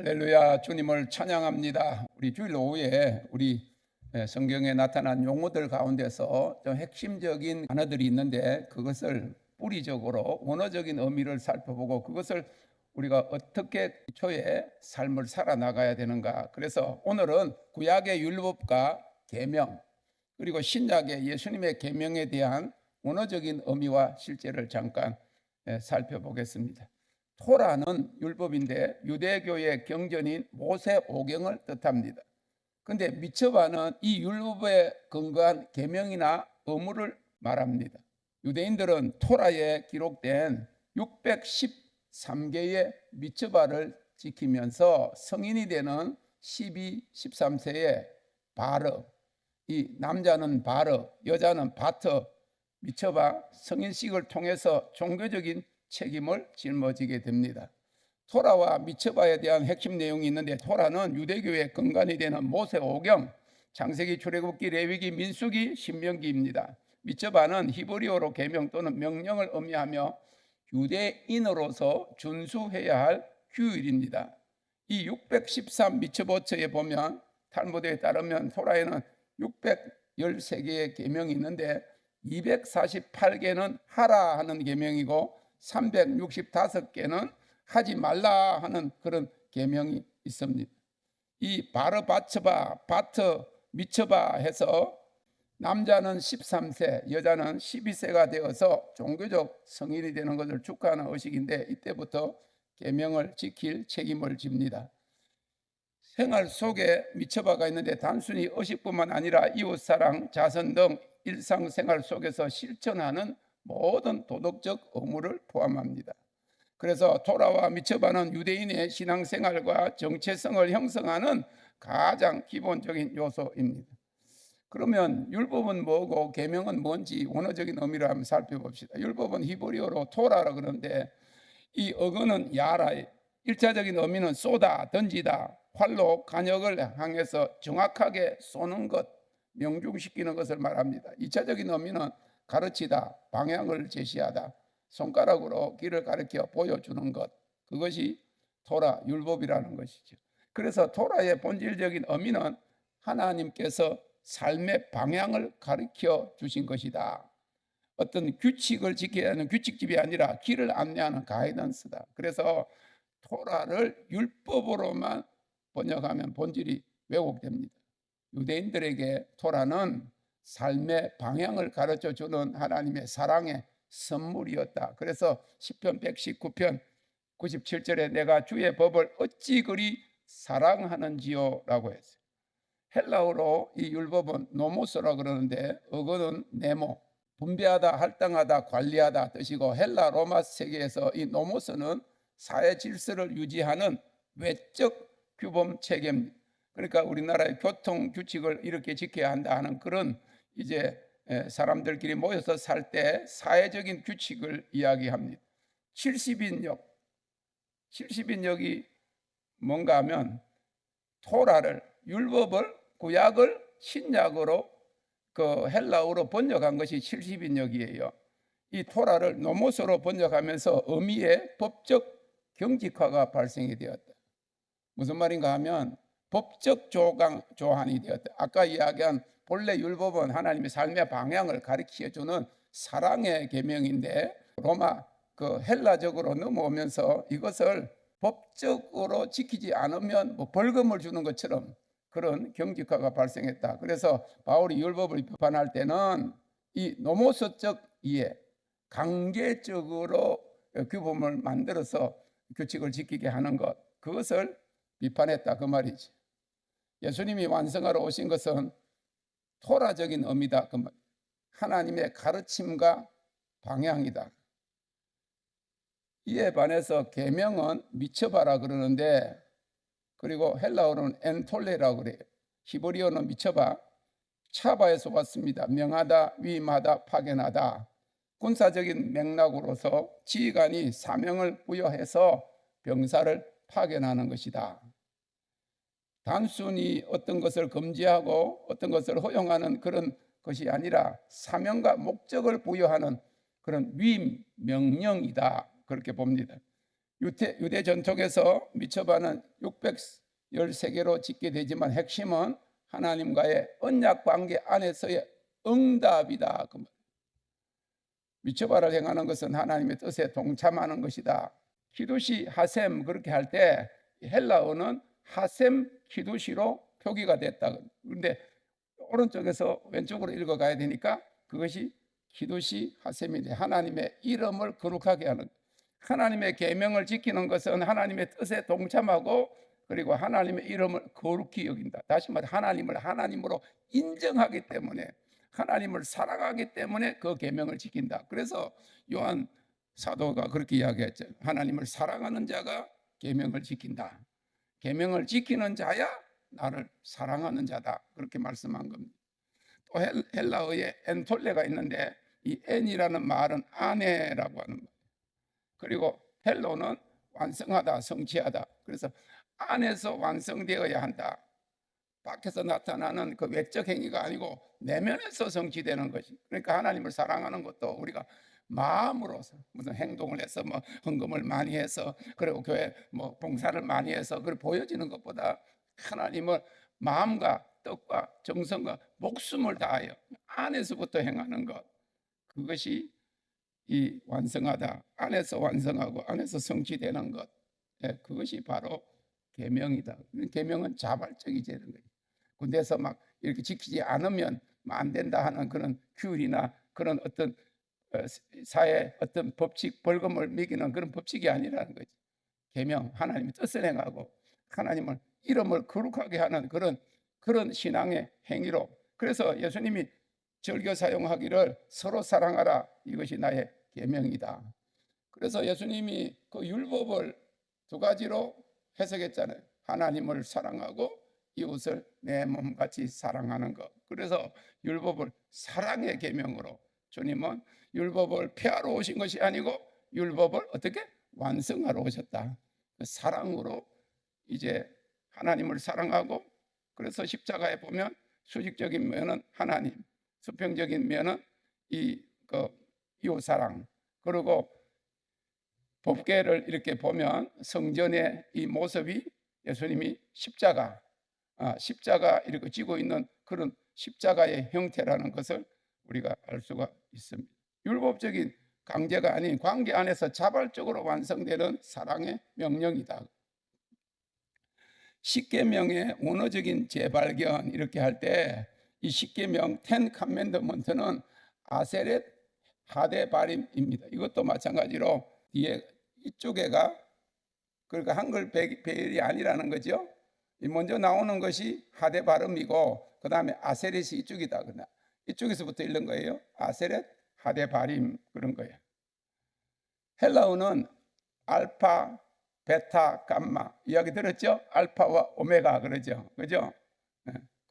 할렐루야, 주님을 찬양합니다. 우리 주일 오후에 우리 성경에 나타난 용어들 가운데서 좀 핵심적인 단어들이 있는데 그것을 뿌리적으로 원어적인 의미를 살펴보고 그것을 우리가 어떻게 기초의 삶을 살아나가야 되는가. 그래서 오늘은 구약의 율법과 계명 그리고 신약의 예수님의 계명에 대한 원어적인 의미와 실제를 잠깐 살펴보겠습니다. 토라는 율법인데 유대교의 경전인 모세오경을 뜻합니다. 그런데 미처바는 이 율법에 근거한 계명이나 의무를 말합니다. 유대인들은 토라에 기록된 613개의 미처바를 지키면서 성인이 되는 12, 13세에 바르, 이 남자는 바르, 여자는 바트, 미처바 성인식을 통해서 종교적인 책임을 짊어지게 됩니다. 토라와 미처바에 대한 핵심 내용이 있는데 토라는 유대교의 근간이 되는 모세오경, 창세기, 출애굽기, 레위기, 민수기, 신명기입니다. 미처바는 히브리어로 계명 또는 명령을 의미하며 유대인으로서 준수해야 할 규율입니다. 이 613 미처버처에 보면 탈무드에 따르면 토라에는 613개의 계명이 있는데 248개는 하라 하는 계명이고 365개는 하지 말라 하는 그런 계명이 있습니다. 이 바르바처바, 바트, 미처바 해서 남자는 13세, 여자는 12세가 되어서 종교적 성인이 되는 것을 축하하는 의식인데 이때부터 계명을 지킬 책임을 집니다. 생활 속에 미처바가 있는데 단순히 의식뿐만 아니라 이웃사랑, 자선 등 일상생활 속에서 실천하는 모든 도덕적 의무를 포함합니다. 그래서 토라와 미처바는 유대인의 신앙생활과 정체성을 형성하는 가장 기본적인 요소입니다. 그러면 율법은 뭐고 계명은 뭔지 원어적인 의미를 한번 살펴봅시다. 율법은 히브리어로 토라라 그러는데 이 어근은 야라, 1차적인 의미는 쏘다, 던지다, 활로 간역을 향해서 정확하게 쏘는 것, 명중시키는 것을 말합니다. 2차적인 의미는 가르치다, 방향을 제시하다, 손가락으로 길을 가리켜 보여주는 것, 그것이 토라, 율법이라는 것이죠. 그래서 토라의 본질적인 의미는 하나님께서 삶의 방향을 가르쳐 주신 것이다. 어떤 규칙을 지켜야 하는 규칙집이 아니라 길을 안내하는 가이던스다. 그래서 토라를 율법으로만 번역하면 본질이 왜곡됩니다. 유대인들에게 토라는 삶의 방향을 가르쳐 주는 하나님의 사랑의 선물이었다. 그래서 시편 119편 97절에 내가 주의 법을 어찌 그리 사랑하는지요 라고 했어요. 헬라어로 이 율법은 노모스라 그러는데 어근은 네모, 분배하다, 할당하다, 관리하다 뜻이고 헬라 로마 세계에서 이 노모스는 사회 질서를 유지하는 외적 규범 체계입니다. 그러니까 우리나라의 교통 규칙을 이렇게 지켜야 한다 하는 그런 이제 사람들끼리 모여서 살 때 사회적인 규칙을 이야기합니다. 70인역이 뭔가 하면 토라를 율법을 구약을 신약으로 그 헬라어로 번역한 것이 70인역이에요. 이 토라를 노모스로 번역하면서 의미의 법적 경직화가 발생이 되었다. 무슨 말인가 하면 법적 조한이 되었다. 아까 이야기한 본래 율법은 하나님의 삶의 방향을 가르쳐주는 사랑의 계명인데 로마 그 헬라적으로 넘어오면서 이것을 법적으로 지키지 않으면 뭐 벌금을 주는 것처럼 그런 경직화가 발생했다. 그래서 바울이 율법을 비판할 때는 이 노모스적 이해, 강제적으로 규범을 만들어서 규칙을 지키게 하는 것, 그것을 비판했다 그 말이지. 예수님이 완성하러 오신 것은 토라적인 의미다 그 말. 하나님의 가르침과 방향이다. 이에 반해서 계명은 미처바라 그러는데 그리고 헬라어로는 엔톨레라고 그래요. 히브리어는 미처바, 차바에서 왔습니다. 명하다, 위임하다, 파견하다. 군사적인 맥락으로서 지휘관이 사명을 부여해서 병사를 파견하는 것이다. 단순히 어떤 것을 금지하고 어떤 것을 허용하는 그런 것이 아니라 사명과 목적을 부여하는 그런 위임, 명령이다. 그렇게 봅니다. 유대 전통에서 미tzvah는 613개로 짓게 되지만 핵심은 하나님과의 언약 관계 안에서의 응답이다. 미tzvah를 행하는 것은 하나님의 뜻에 동참하는 것이다. 키두시 하셈 그렇게 할 때 헬라어는 하셈 키두시로 표기가 됐다. 그런데 오른쪽에서 왼쪽으로 읽어가야 되니까 그것이 키두시 하셈인데 하나님의 이름을 거룩하게 하는, 하나님의 계명을 지키는 것은 하나님의 뜻에 동참하고 그리고 하나님의 이름을 거룩히 여긴다. 다시 말해 하나님을 하나님으로 인정하기 때문에, 하나님을 사랑하기 때문에 그 계명을 지킨다. 그래서 요한 사도가 그렇게 이야기했죠. 하나님을 사랑하는 자가 계명을 지킨다. 계명을 지키는 자야 나를 사랑하는 자다. 그렇게 말씀한 겁니다. 또 헬라어에 엔톨레가 있는데 이 엔이라는 말은 아내라고 하는 거예요. 그리고 헬로는 완성하다, 성취하다. 그래서 안에서 완성되어야 한다. 밖에서 나타나는 그 외적 행위가 아니고 내면에서 성취되는 것이. 그러니까 하나님을 사랑하는 것도 우리가 마음으로서 무슨 행동을 해서 뭐 헌금을 많이 해서 그리고 교회 뭐 봉사를 많이 해서 그걸 보여지는 것보다 하나님을 마음과 뜻과 정성과 목숨을 다하여 안에서부터 행하는 것, 그것이 이 완성하다, 안에서 완성하고 안에서 성취되는 것, 그것이 바로 계명이다. 계명은 자발적이 되는 거예요. 군대에서 막 이렇게 지키지 않으면 안 된다 하는 그런 규율이나 그런 어떤 사회 어떤 법칙, 벌금을 매기는 그런 법칙이 아니라는 거지. 계명, 하나님의 뜻을 행하고 하나님을 이름을 거룩하게 하는 그런 신앙의 행위로. 그래서 예수님이 절교 사용하기를 서로 사랑하라, 이것이 나의 계명이다. 그래서 예수님이 그 율법을 두 가지로 해석했잖아요. 하나님을 사랑하고 이웃을 내 몸같이 사랑하는 것. 그래서 율법을 사랑의 계명으로, 주님은 율법을 폐하러 오신 것이 아니고 율법을 어떻게 완성하러 오셨다. 그 사랑으로 이제 하나님을 사랑하고, 그래서 십자가에 보면 수직적인 면은 하나님, 수평적인 면은 이웃 사랑, 그리고 법궤를 이렇게 보면 성전의 이 모습이 예수님이 십자가 이렇게 쥐고 있는 그런 십자가의 형태라는 것을 우리가 알 수가 있습니다. 율법적인 강제가 아닌 관계 안에서 자발적으로 완성되는 사랑의 명령이다. 십계명의 원어적인 재발견 이렇게 할 때 이 십계명 10 commandment는 아세렛 하데바림입니다. 이것도 마찬가지로 뒤에 이쪽에가 그러니까 한글 배열이 아니라는 거죠. 먼저 나오는 것이 하데 발음이고 그 다음에 아세렛이 이쪽이다. 이쪽에서부터 읽는 거예요. 아세렛 하데 바림, 그런 거예요. 헬라어는 알파, 베타, 감마 이야기 들었죠? 알파와 오메가 그러죠. 그죠?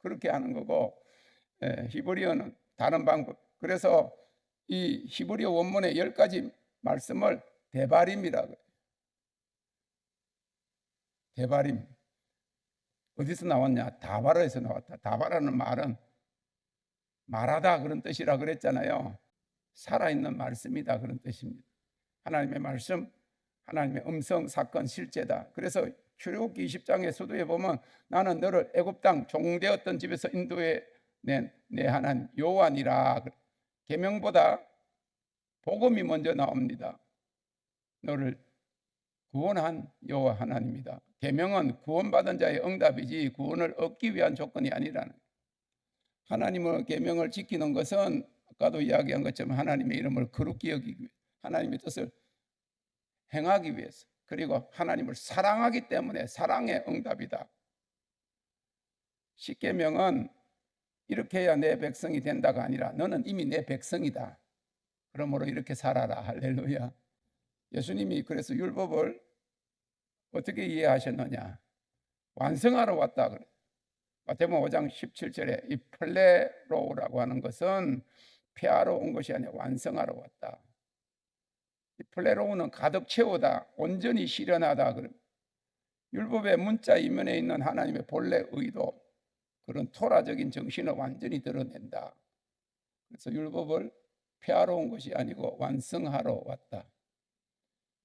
그렇게 하는 거고, 히브리어는 다른 방법. 그래서 이 히브리어 원문의 10가지 말씀을 데바림이라고 해요. 데바림. 어디서 나왔냐? 다바라에서 나왔다. 다바라는 말은 말하다 그런 뜻이라 그랬잖아요. 살아있는 말씀이다 그런 뜻입니다. 하나님의 말씀, 하나님의 음성, 사건, 실제다. 그래서 출애굽기 20장의 서두에 보면 나는 너를 애굽 땅 종되었던 집에서 인도해 낸 내 하나님 여호와니라. 계명보다 복음이 먼저 나옵니다. 너를 구원한 여호와 하나님이다. 계명은 구원받은 자의 응답이지 구원을 얻기 위한 조건이 아니라는. 하나님의 계명을 지키는 것은 아까도 이야기한 것처럼 하나님의 이름을 거룩히 여기기 위해, 하나님의 뜻을 행하기 위해서, 그리고 하나님을 사랑하기 때문에 사랑의 응답이다. 십계명은 이렇게 해야 내 백성이 된다가 아니라 너는 이미 내 백성이다. 그러므로 이렇게 살아라. 할렐루야. 예수님이 그래서 율법을 어떻게 이해하셨느냐? 완성하러 왔다 그래. 마태복음 5장 17절에 이 플레로우라고 하는 것은 폐하러 온 것이 아니라 완성하러 왔다. 이 플레로우는 가득 채우다, 온전히 실현하다. 율법의 문자 이면에 있는 하나님의 본래 의도, 그런 토라적인 정신을 완전히 드러낸다. 그래서 율법을 폐하러 온 것이 아니고 완성하러 왔다.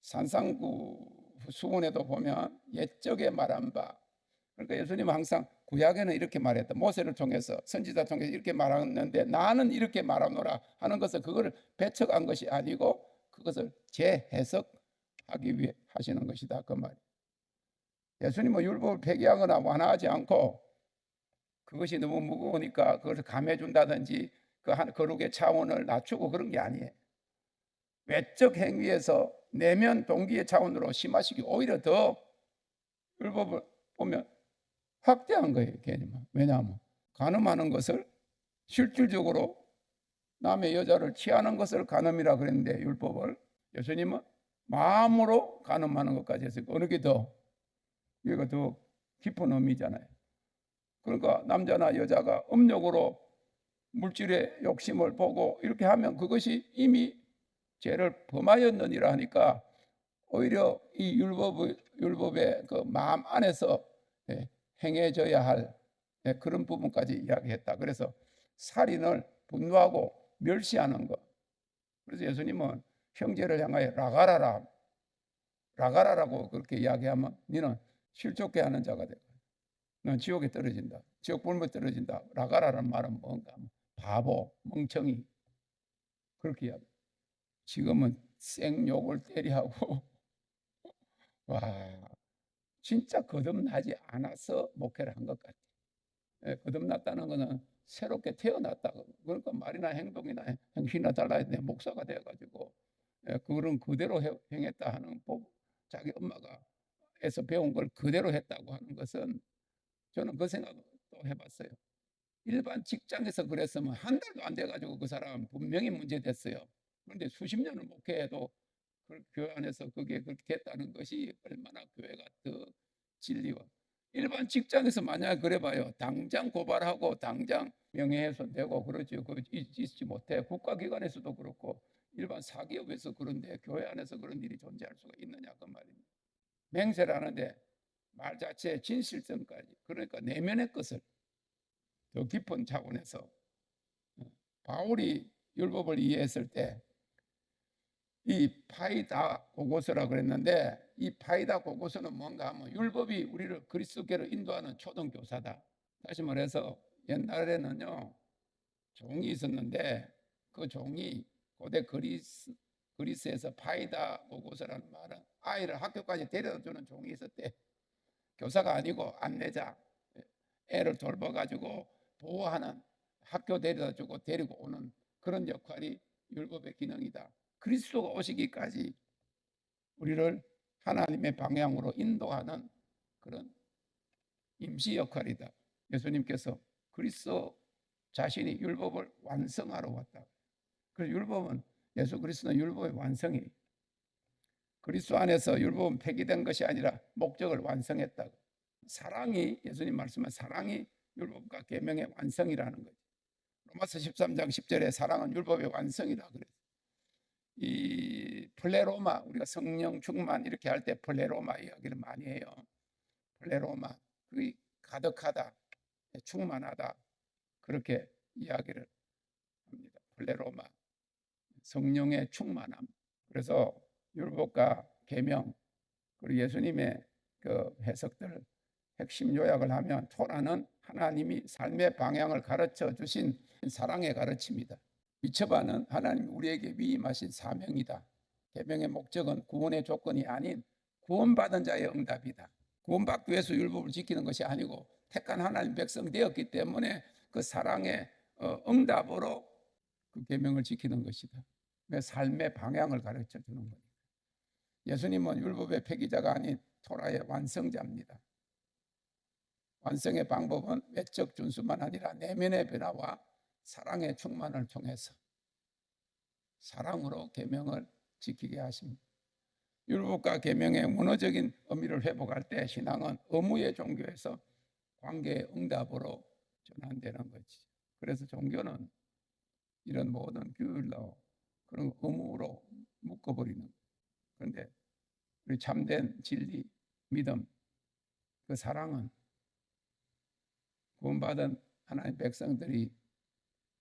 산상구 수훈에도 보면 옛적에 말한 바, 그러니까 예수님은 항상 구약에는 이렇게 말했다. 모세를 통해서 선지자 통해서 이렇게 말하는데 나는 이렇게 말하노라 하는 것은 그거를 배척한 것이 아니고 그것을 재해석하기 위해 하시는 것이다 그 말. 예수님은 율법을 폐기하거나 완화하지 않고 그것이 너무 무거우니까 그것을 감해준다든지 그 거룩의 차원을 낮추고 그런 게 아니에요. 외적 행위에서 내면 동기의 차원으로 심화시키 오히려 더 율법을 보면 확대한 거예요 개념은. 왜냐하면 간음하는 것을 실질적으로 남의 여자를 취하는 것을 간음이라 그랬는데 율법을 예수님은 마음으로 간음하는 것까지 해서 어느 게 더 이거 더 깊은 의미잖아요. 그러니까 남자나 여자가 음욕으로 물질의 욕심을 보고 이렇게 하면 그것이 이미 죄를 범하였느니라 하니까 오히려 이 율법의 그 마음 안에서 행해져야 할 그런 부분까지 이야기했다. 그래서 살인을 분노하고 멸시하는 것. 그래서 예수님은 형제를 향하여 라가라라고 그렇게 이야기하면 너는 실족게 하는 자가 되고 넌 지옥에 떨어진다. 지옥 불못에 떨어진다. 라가라는 말은 뭔가 바보, 멍청이 그렇게 이야기. 지금은 생욕을 때리하고 와 진짜 거듭나지 않아서 목회를 한 것 같아요. 거듭났다는 것은 새롭게 태어났다. 그러니까 말이나 행동이나 행실이나 달라야 돼. 목사가 되어가지고 그런 그대로 행했다 하는 자기 엄마가 해서 배운 걸 그대로 했다고 하는 것은 저는 그 생각도 해봤어요. 일반 직장에서 그랬으면 한 달도 안 돼가지고 그 사람 분명히 문제됐어요. 그런데 수십 년을 목회해도 그 교회 안에서 그게 그렇게 했다는 것이 얼마나 교회가 더 진리와 일반 직장에서 만약에 그래 봐요. 당장 고발하고 당장 명예훼손되고 그러죠. 그 잊지 못해. 국가기관에서도 그렇고 일반 사기업에서 그런데 교회 안에서 그런 일이 존재할 수가 있느냐 그 말입니다. 맹세라는데 말 자체의 진실성까지 그러니까 내면의 것을 더 깊은 차원에서 바울이 율법을 이해했을 때 이 파이다 고고서라 그랬는데 이 파이다 고고서는 뭔가 하면 율법이 우리를 그리스도께로 인도하는 초등교사다. 다시 말해서 옛날에는요 종이 있었는데 그 종이 고대 그리스에서 파이다 고고서라는 말은 아이를 학교까지 데려다 주는 종이 있었대. 교사가 아니고 안내자, 애를 돌봐가지고 보호하는 학교 데려다 주고 데리고 오는 그런 역할이 율법의 기능이다. 그리스도가 오시기까지 우리를 하나님의 방향으로 인도하는 그런 임시 역할이다. 예수님께서 그리스도 자신이 율법을 완성하러 왔다. 그래서 율법은 예수 그리스도는 율법의 완성이 그리스도 안에서 율법은 폐기된 것이 아니라 목적을 완성했다. 사랑이 예수님 말씀은 사랑이 율법과 계명의 완성이라는 거죠. 로마서 13장 10절에 사랑은 율법의 완성이다 그래요. 이 플레로마 우리가 성령 충만 이렇게 할 때 플레로마 이야기를 많이 해요. 플레로마 그게 가득하다, 충만하다 그렇게 이야기를 합니다. 플레로마 성령의 충만함. 그래서 율법과 계명 그리고 예수님의 그 해석들 핵심 요약을 하면 토라는 하나님이 삶의 방향을 가르쳐 주신 사랑의 가르침이다. 미처바는 하나님 우리에게 위임하신 사명이다. 계명의 목적은 구원의 조건이 아닌 구원받은 자의 응답이다. 구원받기 위해서 율법을 지키는 것이 아니고 택한 하나님 백성 되었기 때문에 그 사랑의 응답으로 그 계명을 지키는 것이다. 삶의 방향을 가르쳐 주는 거예요. 예수님은 율법의 폐기자가 아닌 토라의 완성자입니다. 완성의 방법은 외적 준수만 아니라 내면의 변화와 사랑의 충만을 통해서 사랑으로 계명을 지키게 하십니다. 율법과 계명의 문화적인 의미를 회복할 때 신앙은 의무의 종교에서 관계의 응답으로 전환되는 거지. 그래서 종교는 이런 모든 규율로 그런 의무로 묶어버리는. 그런데 우리 참된 진리, 믿음, 그 사랑은 구원받은 하나님 백성들이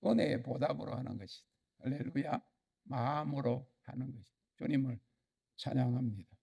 은혜의 보답으로 하는 것이다. 할렐루야. 마음으로 하는 것이다. 주님을 찬양합니다.